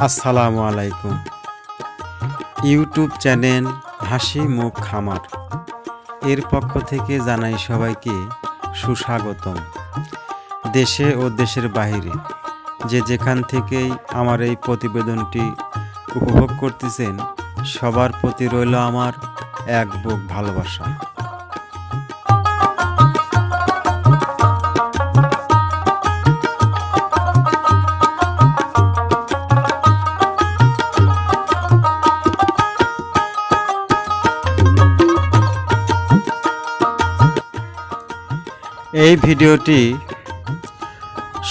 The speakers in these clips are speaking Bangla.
আসসালামু আলাইকুম। ইউটিউব চ্যানেল হাসি মুখ খামার এর পক্ষ থেকে জানাই সবাইকে সুস্বাগতম। দেশে ও দেশের বাইরে যে যেখান থেকেই আমার এই প্রতিবেদনটি উপভোগ করতেছেন, সবার প্রতি রইল আমার এক বুক ভালোবাসা। এই ভিডিওটি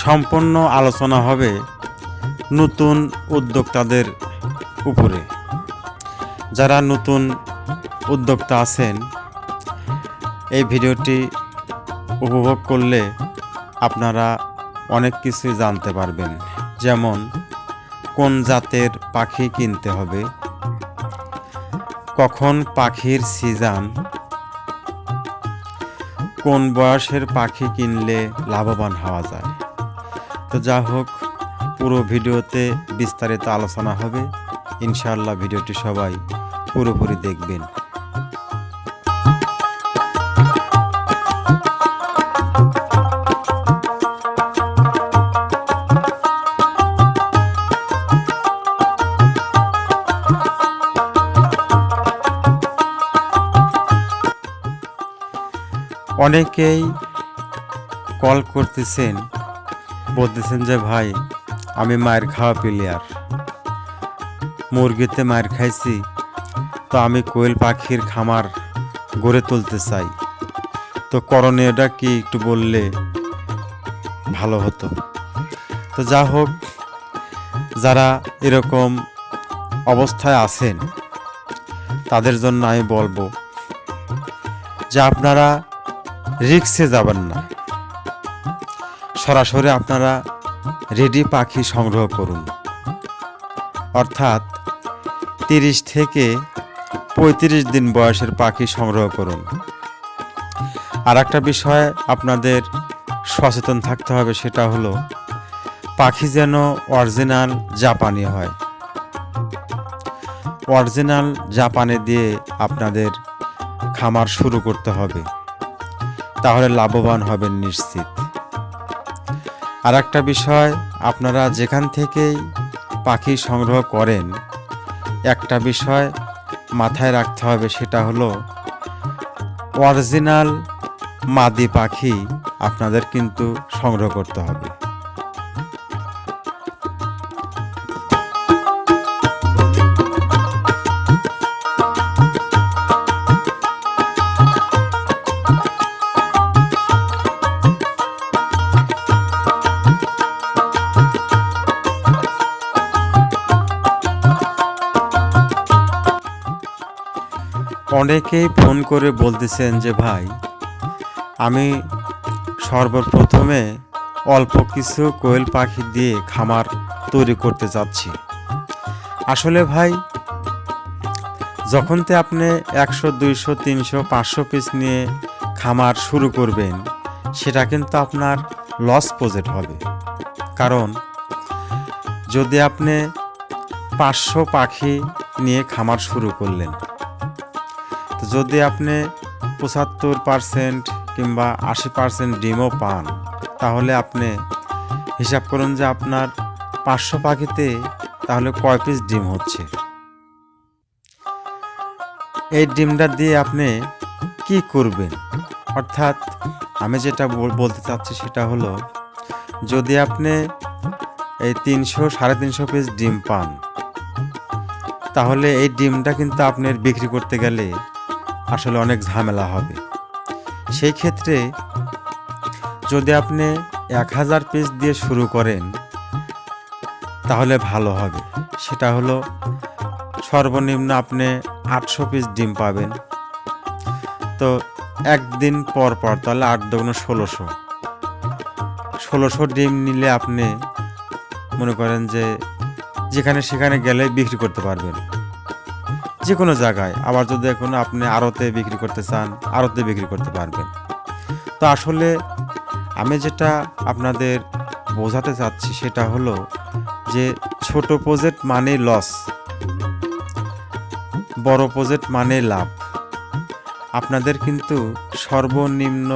সম্পূর্ণ আলোচনা হবে নতুন উদ্যোক্তাদের উপরে। যারা নতুন উদ্যোক্তা আছেন, এই ভিডিওটি উপভোগ করলে আপনারা অনেক কিছুই জানতে পারবেন। যেমন কোন জাতের পাখি কিনতে হবে, কখন পাখির সিজন, কোন বয়সের পাখি কিনলে লাভবান হওয়া যায়। তো যা হোক, পুরো ভিডিওতে বিস্তারিত আলোচনা হবে। ইনশাআল্লাহ ভিডিওটি সবাই পুরোপুরি দেখবেন। অনেকেই কল করতেছেন, বলতেছেন যে ভাই, আমি মায়ের খাওয়া প্লেয়ার, মুরগিতে মায়ের খাইছি, তো আমি কোয়েল পাখির খামার গড়ে তুলতে চাই। তো করণীয়টা কি একটু বললে ভালো হতো। তো যা হোক, যারা এরকম অবস্থায় আছেন তাদের জন্য আমি বলবো যে আপনারা রিস্কে যাবেন না, সরাসরি আপনারা রেডি পাখি সংগ্রহ করুন। অর্থাৎ 30 থেকে 35 দিন বয়সের পাখি সংগ্রহ করুন। আর একটা বিষয় আপনাদের সচেতন থাকতে হবে, সেটা হলো পাখি যেন অরিজিনাল জাপানি হয়। অরিজিনাল জাপানি দিয়ে আপনাদের খামার শুরু করতে হবে, তাহলে লাভবান হবেন নিশ্চিত। আর একটা বিষয়, আপনারা যেখান থেকেই পাখি সংগ্রহ করেন, একটা বিষয় মাথায় রাখতে হবে, সেটা হলো অরিজিনাল মাদি পাখি আপনাদের কিন্তু সংগ্রহ করতে হবে। অনেকেই ফোন করে বলতেছেন যে ভাই, আমি সর্বপ্রথমে অল্প কিছু কোয়েল পাখি দিয়ে খামার তৈরি করতে চাচ্ছি। আসলে ভাই, যখনতে আপনি 100, 200, 300, 500 পিস নিয়ে খামার শুরু করবেন, সেটা কিন্তু আপনার লস প্রজেক্ট হবে। কারণ যদি আপনি 500 পাখি নিয়ে খামার শুরু করলেন, যদি আপনি 75% কিংবা 80% ডিমও পান, তাহলে আপনি হিসাব করুন যে আপনার 500 পাখিতে তাহলে কয় পিস ডিম হচ্ছে। এই ডিমটা দিয়ে আপনি কি করবেন? অর্থাৎ আমি যেটা বলতে চাচ্ছি সেটা হলো, যদি আপনি এই 300, 350 পিস ডিম পান, তাহলে এই ডিমটা কিন্তু আপনার বিক্রি করতে গেলে আসলে অনেক ঝামেলা হবে। সেই ক্ষেত্রে যদি আপনি 1000 পিস দিয়ে শুরু করেন, তাহলে ভালো হবে। সেটা হলো সর্বনিম্ন আপনি 800 পিস ডিম পাবেন। তো একদিন পর পর তাহলে 8 দুগুণ 1600 ডিম নিলে আপনি মনে করেন যে যেখানে সেখানে গেলে বিক্রি করতে পারবেন, যে কোনো জায়গায়। আবার যদি এখন আপনি আড়তে বিক্রি করতে চান, আড়তে বিক্রি করতে পারবেন। তো আসলে আমি যেটা আপনাদের বোঝাতে চাচ্ছি সেটা হলো যে ছোট প্রজেক্ট মানে লস, বড় প্রজেক্ট মানে লাভ। আপনাদের কিন্তু সর্বনিম্ন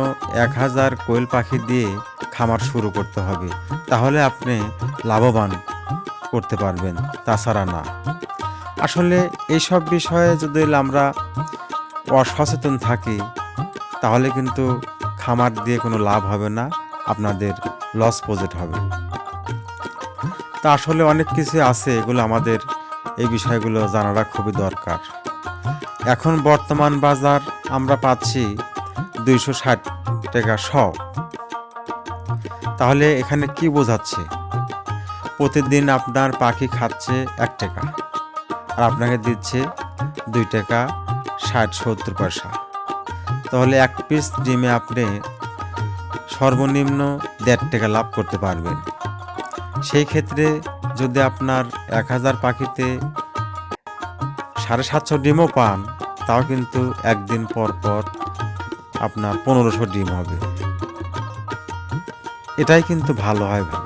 1000 কোয়েল পাখি দিয়ে খামার শুরু করতে হবে, তাহলে আপনি লাভবান করতে পারবেন, তাছাড়া না। আসলে এইসব বিষয়ে যদি আমরা অসচেতন থাকি তাহলে কিন্তু খামার দিয়ে কোনো লাভ হবে না, আপনাদের লস প্রজেক্ট হবে। তা আসলে অনেক কিছু আছে, এগুলো আমাদের এই বিষয়গুলো জানাটা খুবই দরকার। এখন বর্তমান বাজার আমরা পাচ্ছি 260 টাকা শ। তাহলে এখানে কি বোঝাচ্ছে? প্রতিদিন আপনার পাখি খাচ্ছে 1 টাকা আর আপনাকে দিচ্ছে 2 টাকা 60-70 পয়সা। তাহলে 1 পিস ডিমে আপনি সর্বনিম্ন 1.5 টাকা লাভ করতে পারবেন। সেই ক্ষেত্রে যদি আপনার 1000 পাখিতে 750 ডিমও পান, তাও কিন্তু একদিন পর পর আপনার 1500 ডিম হবে। এটাই কিন্তু ভালো হয় ভাই।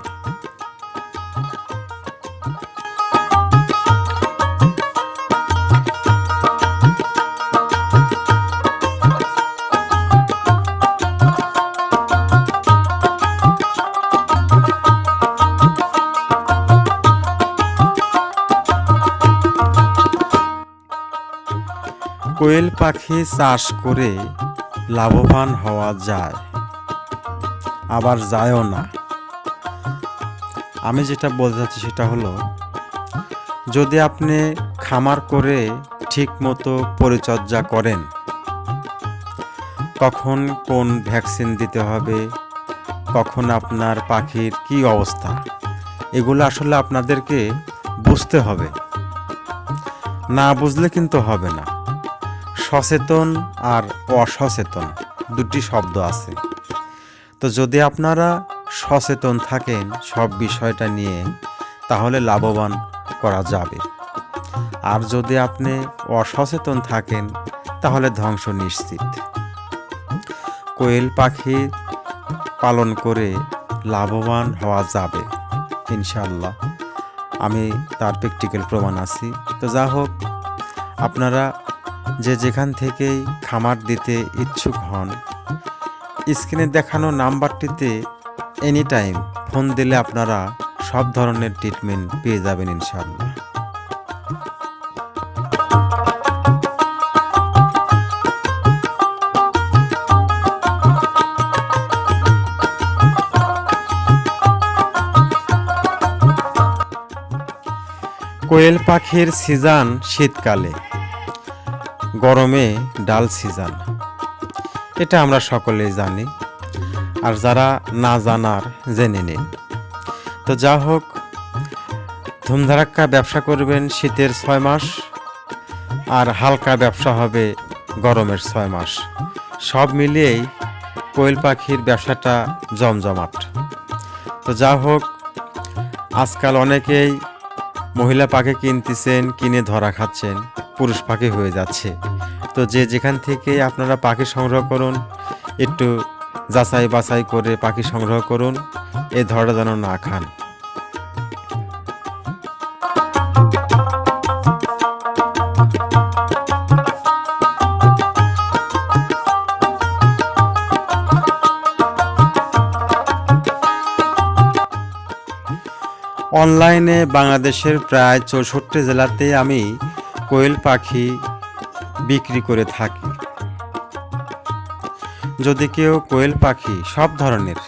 কোয়েল পাখি চাষ করে লাভবান হওয়া যায়, আবার যায়ও না। আমি যেটা বলতে চাচ্ছি সেটা হলো, যদি আপনি খামার করে ঠিক মতো পরিচর্যা করেন, কখন কোন ভ্যাকসিন দিতে হবে, কখন আপনার পাখির কি অবস্থা, এগুলো আসলে আপনাদেরকে বুঝতে হবে। না বুঝলে কিন্তু হবে না। সচেতন আর অসচেতন দুটি শব্দ আছে। তো যদি আপনারা সচেতন থাকেন সব বিষয়টা নিয়ে, তাহলে লাভবান করা যাবে। আর যদি আপনি অসচেতন থাকেন তাহলে ধ্বংস নিশ্চিত। কোয়েল পাখি পালন করে লাভবান হওয়া যাবে ইনশাআল্লাহ, আমি তার প্র্যাকটিক্যাল প্রমাণ আছি। তো যা হোক, আপনারা যে যেখান থেকেই খামার দিতে ইচ্ছুক হন, স্ক্রিনে দেখানো নাম্বারটিতে এনি টাইম ফোন দিলে আপনারা সব ধরনের ট্রিটমেন্ট পেয়ে যাবেন ইনশাআল্লাহ। কোয়েল পাখির সিজন শীতকালে, গরমে ডাল সিজন, এটা আমরা সকলেই জানি। আর যারা না জানার জেনে নিন। তো যা হোক, ধুমধারাক্কা ব্যবসা করবেন শীতের 6 মাস, আর হালকা ব্যবসা হবে গরমের 6 মাস। সব মিলিয়েই কোয়েল পাখির ব্যবসাটা জমজমাট। তো যা হোক, আজকাল অনেকেই মহিলা পাখি কিনতেছেন, কিনে ধরা খাচ্ছেন, পুরুষ পাখি হয়ে যাচ্ছে। তো যে যেখান থেকে আপনারা পাখি সংগ্রহ করুন, একটু যাচাই বাছাই করে পাখি সংগ্রহ করুন, এ ধরা যেন না খান। অনলাইনে বাংলাদেশের প্রায় 64 জেলাতে আমি কোয়েল পাখি বিক্রি করে থাকি। যদি কেউ কোয়েল পাখি সব ধরনের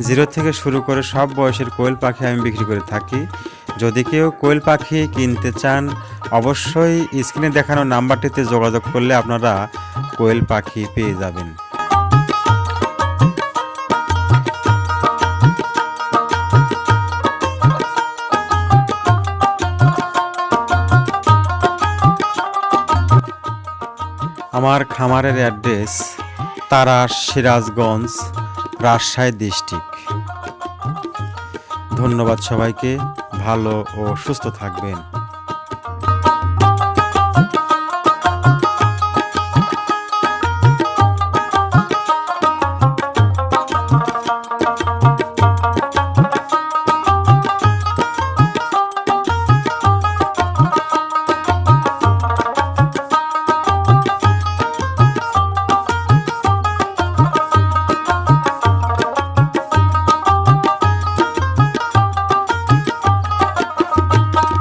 0 থেকে শুরু করে সব বয়সের কোয়েল পাখি আমি বিক্রি করে থাকি। যদি কেউ কোয়েল পাখি কিনতে চান, অবশ্যই স্ক্রিনে দেখানো নাম্বারটিতে যোগাযোগ করলে আপনারা কোয়েল পাখি পেয়ে যাবেন। আমার খামারের অ্যাড্রেস তারাস, সিরাজগঞ্জ, রাজশাহী ডিস্ট্রিক্ট। ধন্যবাদ সবাইকে, ভালো ও সুস্থ থাকবেন।